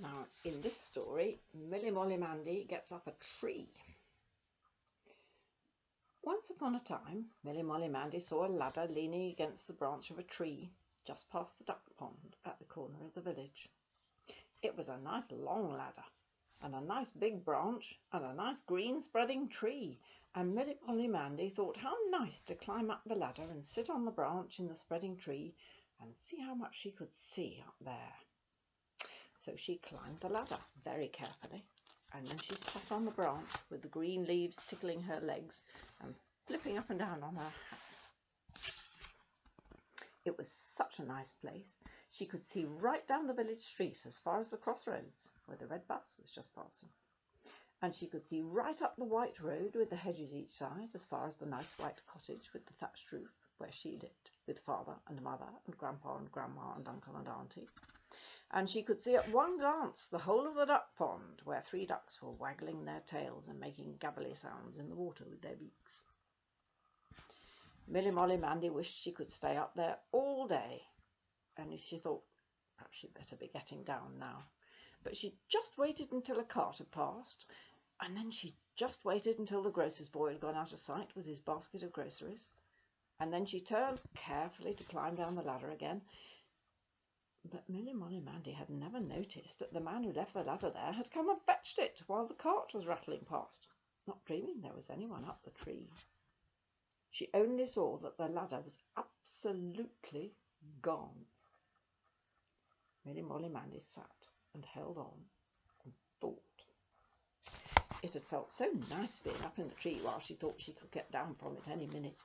Now, in this story, Milly Molly Mandy gets up a tree. Once upon a time, Milly Molly Mandy saw a ladder leaning against the branch of a tree just past the duck pond at the corner of the village. It was a nice long ladder, and a nice big branch, and a nice green spreading tree, and Milly Molly Mandy thought how nice to climb up the ladder and sit on the branch in the spreading tree and see how much she could see up there. So she climbed the ladder very carefully, and then she sat on the branch with the green leaves tickling her legs and flipping up and down on her hat. It was such a nice place. She could see right down the village street as far as the crossroads, where the red bus was just passing. And she could see right up the white road with the hedges each side, as far as the nice white cottage with the thatched roof, where she lived, with father and mother and grandpa and grandma and uncle and auntie. And she could see at one glance the whole of the duck pond, where 3 ducks were waggling their tails and making gabbly sounds in the water with their beaks. Milly Molly Mandy wished she could stay up there all day, and she thought perhaps she'd better be getting down now. But she just waited until a cart had passed, and then she just waited until the grocer's boy had gone out of sight with his basket of groceries, and then she turned carefully to climb down the ladder again. But Milly Molly Mandy had never noticed that the man who left the ladder there had come and fetched it while the cart was rattling past, not dreaming there was anyone up the tree. She only saw that the ladder was absolutely gone. Milly Molly Mandy sat and held on and thought. It had felt so nice being up in the tree while she thought she could get down from it any minute.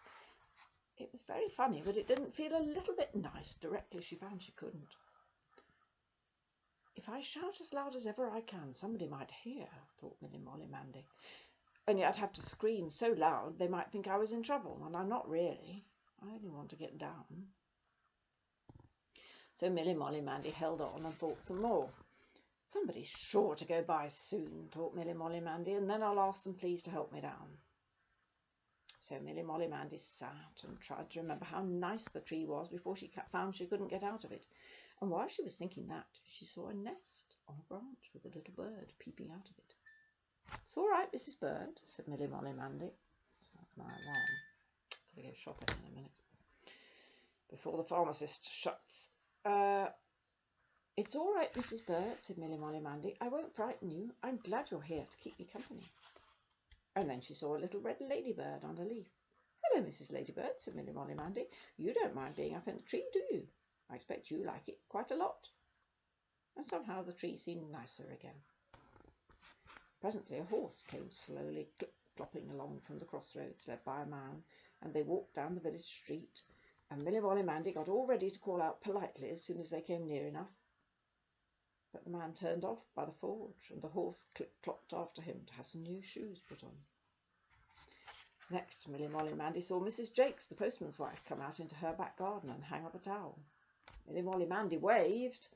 It was very funny, but it didn't feel a little bit nice directly she found she couldn't. If I shout as loud as ever I can, somebody might hear, thought Milly Molly Mandy. Only I'd have to scream so loud they might think I was in trouble, and I'm not really. I only want to get down. So Milly Molly Mandy held on and thought some more. Somebody's sure to go by soon, thought Milly Molly Mandy, and then I'll ask them please to help me down. So Milly Molly Mandy sat and tried to remember how nice the tree was before she found she couldn't get out of it. And while she was thinking that, she saw a nest on a branch with a little bird peeping out of it. "It's all right, Mrs. Bird," said Milly Molly Mandy. That's my alarm. Gotta go shopping in a minute before the pharmacist shuts. "It's all right, Mrs. Bird," said Milly Molly Mandy. "I won't frighten you. I'm glad you're here to keep me company." And then she saw a little red ladybird on a leaf. "Hello, Mrs. Ladybird," said Milly Molly Mandy. "You don't mind being up in the tree, do you? I expect you like it quite a lot." And somehow the tree seemed nicer again. Presently a horse came slowly clip-clopping along from the crossroads, led by a man, and they walked down the village street, and Milly Molly Mandy got all ready to call out politely as soon as they came near enough. But the man turned off by the forge, and the horse clip-clopped after him to have some new shoes put on. Next, Milly Molly Mandy saw Mrs. Jakes, the postman's wife, come out into her back garden and hang up a towel. Milly Molly Mandy waved,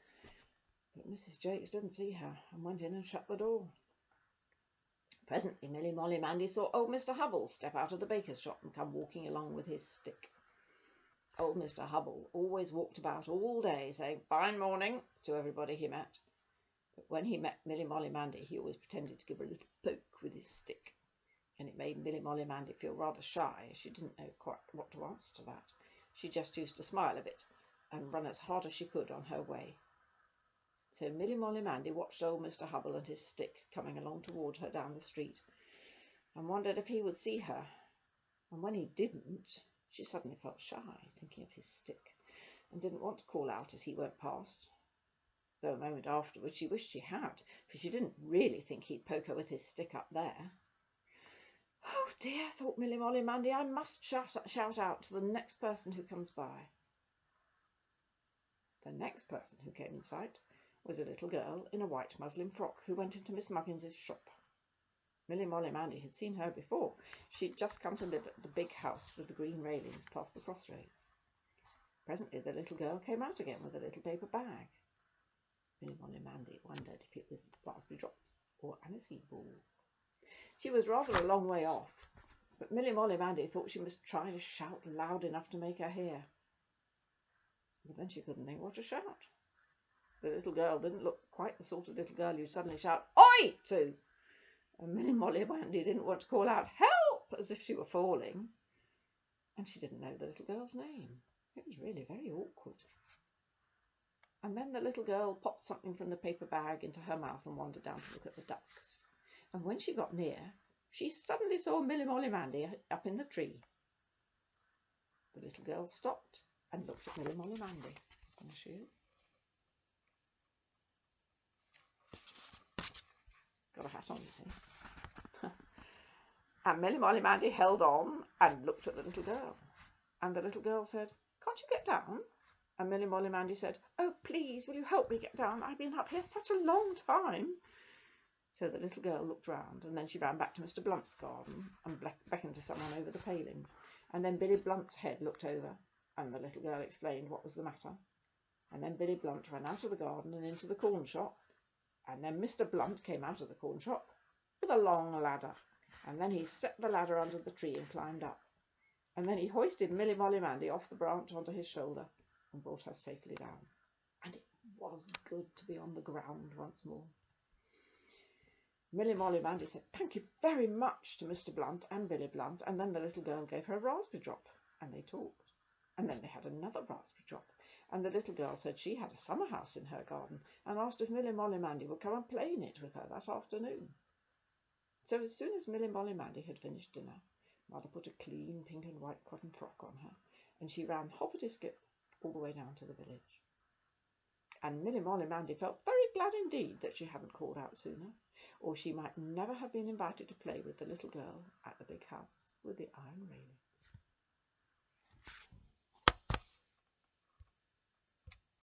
but Mrs. Jakes didn't see her and went in and shut the door. Presently Milly Molly Mandy saw old Mr. Hubble step out of the baker's shop and come walking along with his stick. Old Mr. Hubble always walked about all day saying "Fine morning" to everybody he met. But when he met Milly Molly Mandy, he always pretended to give her a little poke with his stick, and it made Milly Molly Mandy feel rather shy, as she didn't know quite what to answer to that. She just used to smile a bit and run as hard as she could on her way. So Milly Molly Mandy watched old Mr. Hubble and his stick coming along toward her down the street, and wondered if he would see her. And when he didn't, she suddenly felt shy, thinking of his stick, and didn't want to call out as he went past. Though a moment afterwards she wished she had, for she didn't really think he'd poke her with his stick up there. "Oh dear," thought Milly Molly Mandy, "I must shout out to the next person who comes by." The next person who came in sight was a little girl in a white muslin frock who went into Miss Muggins's shop. Milly Molly Mandy had seen her before. She'd just come to live at the big house with the green railings past the crossroads. Presently the little girl came out again with a little paper bag. Milly Molly Mandy wondered if it was raspberry drops or aniseed balls. She was rather a long way off, but Milly Molly Mandy thought she must try to shout loud enough to make her hear. But then she couldn't think what to shout. The little girl didn't look quite the sort of little girl you'd suddenly shout "Oi!" to. And MillyMollyMandy didn't want to call out "Help!" as if she were falling. And she didn't know the little girl's name. It was really very awkward. And then the little girl popped something from the paper bag into her mouth and wandered down to look at the ducks. And when she got near, she suddenly saw MillyMollyMandy up in the tree. The little girl stopped and looked at MillyMollyMandy. There she is. Got a hat on, you see. And MillyMollyMandy held on and looked at the little girl. And the little girl said, "Can't you get down?" And MillyMollyMandy said, "Oh, please, will you help me get down? I've been up here such a long time." So the little girl looked round, and then she ran back to Mr. Blunt's garden and beckoned to someone over the palings. And then Billy Blunt's head looked over, and the little girl explained what was the matter. And then Billy Blunt ran out of the garden and into the corn shop. And then Mr. Blunt came out of the corn shop with a long ladder. And then he set the ladder under the tree and climbed up. And then he hoisted MillyMollyMandy off the branch onto his shoulder and brought her safely down. And it was good to be on the ground once more. MillyMollyMandy said thank you very much to Mr. Blunt and Billy Blunt, and then the little girl gave her a raspberry drop, and they talked. And then they had another raspberry drop, and the little girl said she had a summer house in her garden, and asked if MillyMollyMandy would come and play in it with her that afternoon. So as soon as MillyMollyMandy had finished dinner, Mother put a clean pink and white cotton frock on her, and she ran hoppity-skip all the way down to the village. And MillyMollyMandy felt very glad indeed that she hadn't called out sooner, or she might never have been invited to play with the little girl at the big house with the iron railing.